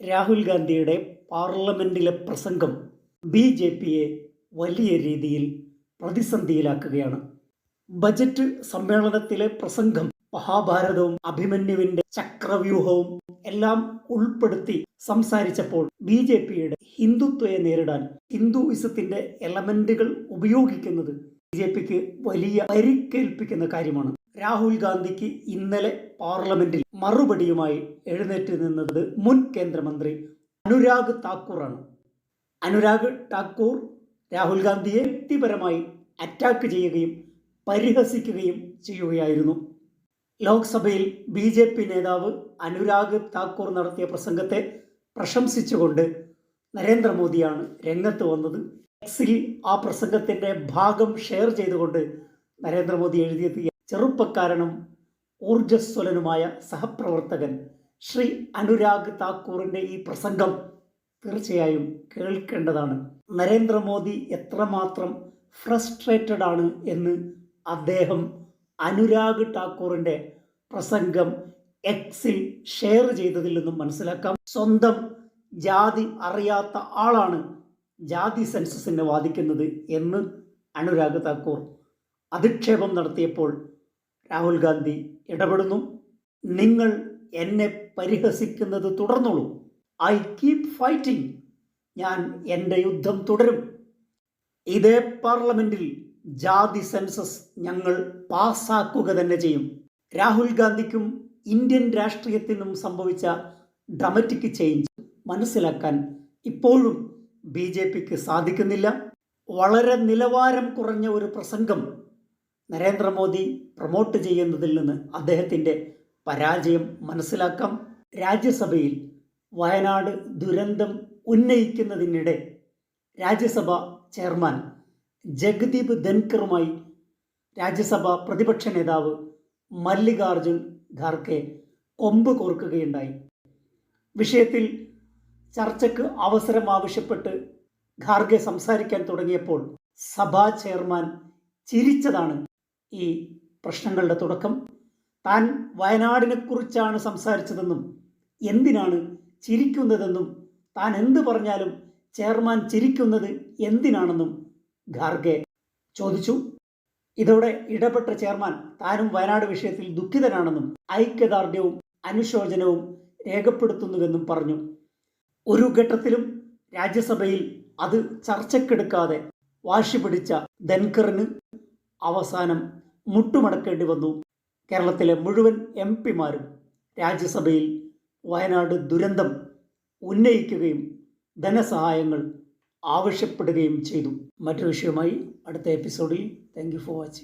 രാഹുൽ ഗാന്ധിയുടെ പാർലമെന്റിലെ പ്രസംഗം ബി.ജെ.പിയെ വലിയ രീതിയിൽ പ്രതിസന്ധിയിലാക്കുകയാണ്. ബജറ്റ് സമ്മേളനത്തിലെ പ്രസംഗം മഹാഭാരതവും അഭിമന്യുവിന്റെ ചക്രവ്യൂഹവും എല്ലാം ഉൾപ്പെടുത്തി സംസാരിച്ചപ്പോൾ ബി.ജെ.പിയുടെ ഹിന്ദുത്വയെ നേരിടാൻ ഹിന്ദുയിസത്തിന്റെ എലമെന്റുകൾ ഉപയോഗിക്കുന്നത് ബി.ജെ.പിക്ക് വലിയ പരിക്കേൽപ്പിക്കുന്ന കാര്യമാണ്. രാഹുൽ ഗാന്ധിക്ക് ഇന്നലെ പാർലമെന്റിൽ മറുപടിയുമായി എഴുന്നേറ്റ് നിന്നത് മുൻ കേന്ദ്രമന്ത്രി അനുരാഗ് താക്കൂറാണ്. അനുരാഗ് താക്കൂർ രാഹുൽ ഗാന്ധിയെ വ്യക്തിപരമായി അറ്റാക്ക് ചെയ്യുകയും പരിഹസിക്കുകയും ചെയ്യുകയായിരുന്നു. ലോക്സഭയിൽ ബി.ജെ.പി നേതാവ് അനുരാഗ് താക്കൂർ നടത്തിയ പ്രസംഗത്തെ പ്രശംസിച്ചുകൊണ്ട് നരേന്ദ്രമോദിയാണ് രംഗത്ത് വന്നത്. എക്സിൽ ആ പ്രസംഗത്തിന്റെ ഭാഗം ഷെയർ ചെയ്തുകൊണ്ട് നരേന്ദ്രമോദി എഴുതിയത്, ചെറുപ്പക്കാരനും ഊർജ്ജസ്വലനുമായ സഹപ്രവർത്തകൻ ശ്രീ അനുരാഗ് താക്കൂറിന്റെ ഈ പ്രസംഗം തീർച്ചയായും കേൾക്കേണ്ടതാണ്. നരേന്ദ്രമോദി എത്രമാത്രം ഫ്രസ്ട്രേറ്റഡ് ആണ് എന്ന് അദ്ദേഹം അനുരാഗ് താക്കൂറിന്റെ പ്രസംഗം എക്സിൽ ഷെയർ ചെയ്തതിൽ നിന്നും മനസ്സിലാക്കാം. സ്വന്തം ജാതി അറിയാത്ത ആളാണ് ജാതി സെൻസസിനെ വാദിക്കുന്നത് എന്ന് അനുരാഗ് താക്കൂർ അധിക്ഷേപം നടത്തിയപ്പോൾ രാഹുൽ ഗാന്ധി ഇടപെടുന്നു. നിങ്ങൾ എന്നെ പരിഹസിക്കുന്നത് തുടർന്നോളൂ, ഐ കീപ് ഫൈറ്റിംഗ്, ഞാൻ എൻ്റെ യുദ്ധം തുടരും. ഇതേ പാർലമെന്റിൽ ജാതി സെൻസസ് ഞങ്ങൾ പാസ്സാക്കുക തന്നെ ചെയ്യും. രാഹുൽ ഗാന്ധിക്കും ഇന്ത്യൻ രാഷ്ട്രീയത്തിനും സംഭവിച്ച ഡ്രമറ്റിക് ചേഞ്ച് മനസ്സിലാക്കാൻ ഇപ്പോഴും ബി.ജെ.പിക്ക് സാധിക്കുന്നില്ല. വളരെ നിലവാരം കുറഞ്ഞ ഒരു പ്രസംഗം നരേന്ദ്രമോദി പ്രൊമോട്ട് ചെയ്യുന്നതിൽ നിന്ന് അദ്ദേഹത്തിൻ്റെ പരാജയം മനസ്സിലാക്കാം. രാജ്യസഭയിൽ വയനാട് ദുരന്തം ഉന്നയിക്കുന്നതിനിടെ രാജ്യസഭ ചെയർമാൻ ജഗദീപ് ധൻഖറുമായി രാജ്യസഭ പ്രതിപക്ഷ നേതാവ് മല്ലികാർജുൻ ഖാർഗെ കൊമ്പ് കോർക്കുകയുണ്ടായി. വിഷയത്തിൽ ചർച്ചയ്ക്ക് അവസരം ആവശ്യപ്പെട്ട് ഖാർഗെ സംസാരിക്കാൻ തുടങ്ങിയപ്പോൾ സഭാ ചെയർമാൻ ചിരിച്ചതാണ് ഈ പ്രശ്നങ്ങളുടെ തുടക്കം. താൻ വയനാടിനെ കുറിച്ചാണ് സംസാരിച്ചതെന്നും എന്തിനാണ് ചിരിക്കുന്നതെന്നും താൻ എന്ത് പറഞ്ഞാലും ചെയർമാൻ ചിരിക്കുന്നത് എന്തിനാണെന്നും ഖാർഗെ ചോദിച്ചു. ഇതോടെ ഇടപെട്ട ചെയർമാൻ താനും വയനാട് വിഷയത്തിൽ ദുഃഖിതനാണെന്നും ഐക്യദാർഢ്യവും അനുശോചനവും രേഖപ്പെടുത്തുന്നുവെന്നും പറഞ്ഞു. ഒരു ഘട്ടത്തിലും രാജ്യസഭയിൽ അത് ചർച്ചയ്ക്കെടുക്കാതെ വാശി പിടിച്ച ധൻഖറിന് അവസാനം മുട്ടുമടക്കേണ്ടി വന്നു. കേരളത്തിലെ മുഴുവൻ എം.പിമാരും രാജ്യസഭയിൽ വയനാട് ദുരന്തം ഉന്നയിക്കുകയും ധനസഹായങ്ങൾ ആവശ്യപ്പെടുകയും ചെയ്തു. മറ്റൊരു വിഷയമായി അടുത്ത എപ്പിസോഡിൽ. Thank you for watching.